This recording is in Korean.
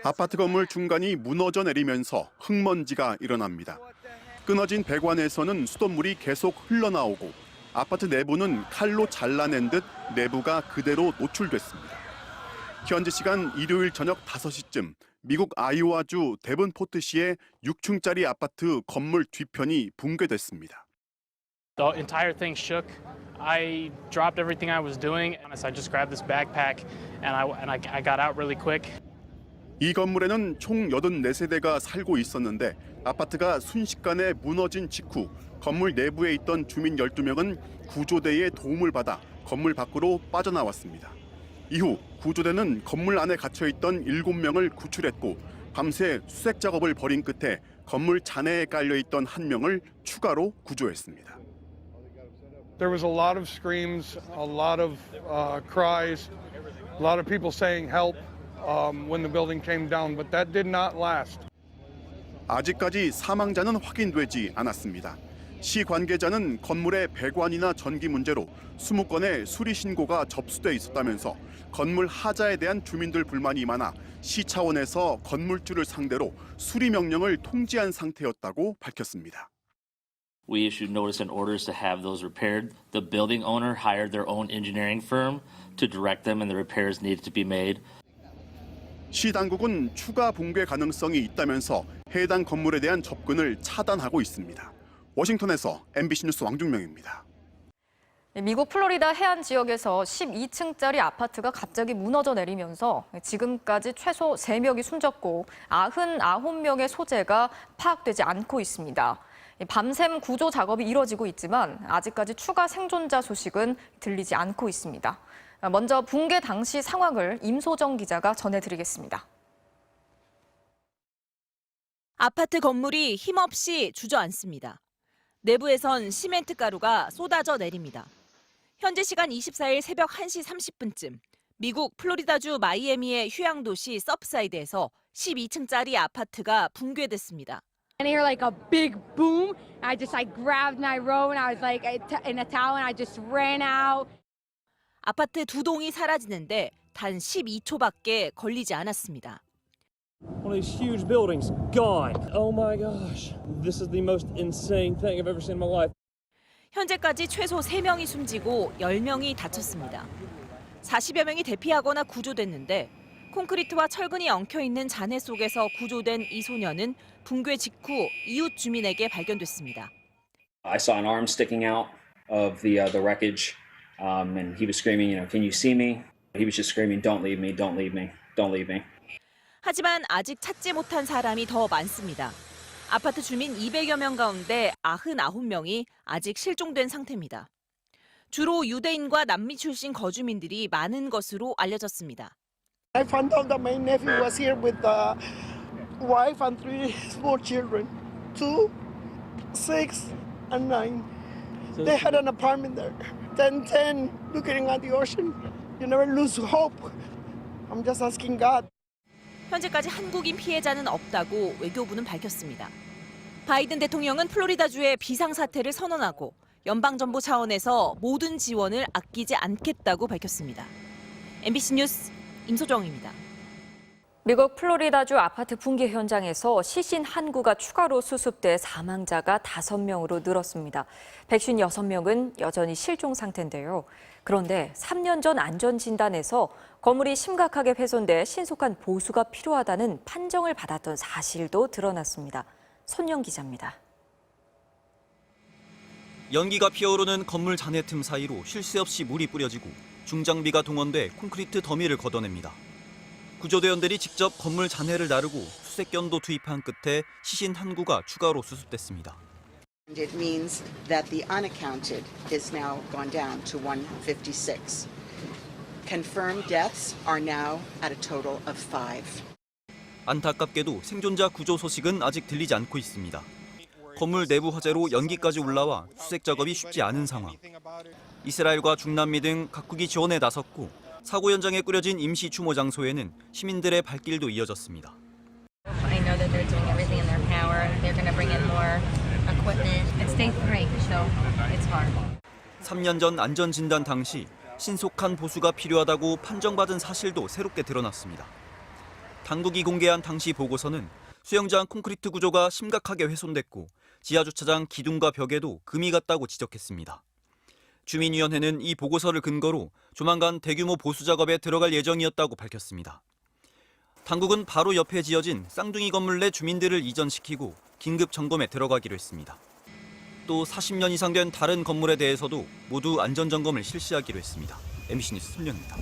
아파트 건물 중간이 무너져 내리면서 흙먼지가 일어납니다. 끊어진 배관에서는 수돗물이 계속 흘러나오고 아파트 내부는 칼로 잘라낸 듯 내부가 그대로 노출됐습니다. 현지 시간 일요일 저녁 5시쯤 미국 아이오와주 데븐포트시의 6층짜리 아파트 건물 뒤편이 붕괴됐습니다. The entire thing shook. I dropped everything I was doing, and I just grabbed this backpack, and I got out really quick. 이 건물에는 총 84세대가 살고 있었는데 아파트가 순식간에 무너진 직후 건물 내부에 있던 주민 12명은 구조대의 도움을 받아 건물 밖으로 빠져나왔습니다. 이후 구조대는 건물 안에 갇혀있던 7명을 구출했고 밤새 수색 작업을 벌인 끝에 건물 잔해에 깔려있던 1명을 추가로 구조했습니다. There was a lot of screams, a lot of cries, a lot of people saying help when the building came down, but that did not last. 아직까지 사망자는 확인되지 않았습니다. 시 관계자는 건물의 배관이나 전기 문제로 20건의 수리 신고가 접수돼 있었다면서 건물 하자에 대한 주민들 불만이 많아 시 차원에서 건물주를 상대로 수리 명령을 통지한 상태였다고 밝혔습니다. We issued notice and orders to have those repaired. The building owner hired their own engineering firm to direct them and the repairs needed to be made. 시 당국은 추가 붕괴 가능성이 있다면서 해당 건물에 대한 접근을 차단하고 있습니다. 워싱턴에서 MBC 뉴스 왕중명입니다. 미국 플로리다 해안 지역에서 12층짜리 아파트가 갑자기 무너져 내리면서 지금까지 최소 3명이 숨졌고 99명의 소재가 파악되지 않고 있습니다. 밤샘 구조 작업이 이뤄지고 있지만 아직까지 추가 생존자 소식은 들리지 않고 있습니다. 먼저 붕괴 당시 상황을 임소정 기자가 전해드리겠습니다. 아파트 건물이 힘없이 주저앉습니다. 내부에선 시멘트 가루가 쏟아져 내립니다. 현지 시간 24일 새벽 1시 30분쯤 미국 플로리다주 마이애미의 휴양도시 서프사이드에서 12층짜리 아파트가 붕괴됐습니다. I hear like a big boom. I just grabbed my robe and I was like in a towel and I just ran out. 아파트 2동이 사라지는데 단 12초밖에 걸리지 않았습니다. One of these huge buildings gone. Oh my gosh. This is the most insane thing I've ever seen in my life. 현재까지 최소 3명이 숨지고 10명이 다쳤습니다. 40여 명이 대피하거나 구조됐는데 콘크리트와 철근이 엉켜있는 잔해 속에서 구조된 이 소년은 붕괴 직후 이웃 주민에게 발견됐습니다. I saw an arm sticking out of the wreckage, and he was screaming, "Can you see me?" He was just screaming, "Don't leave me, don't leave me, don't leave me." 하지만 아직 찾지 못한 사람이 더 많습니다. 아파트 주민 200여 명 가운데 99명이 아직 실종된 상태입니다. 주로 유대인과 남미 출신 거주민들이 많은 것으로 알려졌습니다. I found out that my nephew was here with the wife and 3 small children, 2, 6, and 9. They had an apartment there. 10, looking at the ocean. You never lose hope. I'm just asking God. 현재까지 한국인 피해자는 없다고 외교부는 밝혔습니다. 바이든 대통령은 플로리다주의 비상사태를 선언하고 연방정부 차원에서 모든 지원을 아끼지 않겠다고 밝혔습니다. MBC 뉴스 임소정입니다. 미국 플로리다주 아파트 붕괴 현장에서 시신 한 구가 추가로 수습돼 사망자가 5명으로 늘었습니다. 156명은 여전히 실종 상태인데요. 그런데 3년 전 안전진단에서 건물이 심각하게 훼손돼 신속한 보수가 필요하다는 판정을 받았던 사실도 드러났습니다. 손영 기자입니다. 연기가 피어오르는 건물 잔해 틈 사이로 쉴 새 없이 물이 뿌려지고 중장비가 동원돼 콘크리트 더미를 걷어냅니다. 구조대원들이 직접 건물 잔해를 나르고 수색견도 투입한 끝에 시신 한 구가 추가로 수습됐습니다. It means that the unaccounted is now gone down to 156. Confirmed deaths are now at a total of 5. 안타깝게도 생존자 구조 소식은 아직 들리지 않고 있습니다. 건물 내부 화재로 연기까지 올라와 수색 작업이 쉽지 않은 상황. 이스라엘과 중남미 등 각국이 지원에 나섰고 사고 현장에 꾸려진 임시 추모 장소에는 시민들의 발길도 이어졌습니다. I know that they're doing everything in their power. They're going to bring in more equipment. It's day 3, so it's hard. 3년 전 안전 진단 당시 신속한 보수가 필요하다고 판정받은 사실도 새롭게 드러났습니다. 당국이 공개한 당시 보고서는 수영장 콘크리트 구조가 심각하게 훼손됐고 지하주차장 기둥과 벽에도 금이 갔다고 지적했습니다. 주민위원회는 이 보고서를 근거로 조만간 대규모 보수 작업에 들어갈 예정이었다고 밝혔습니다. 당국은 바로 옆에 지어진 쌍둥이 건물 내 주민들을 이전시키고 긴급 점검에 들어가기로 했습니다. 또 40년 이상 된 다른 건물에 대해서도 모두 안전점검을 실시하기로 했습니다. MBC 뉴스 손령입니다.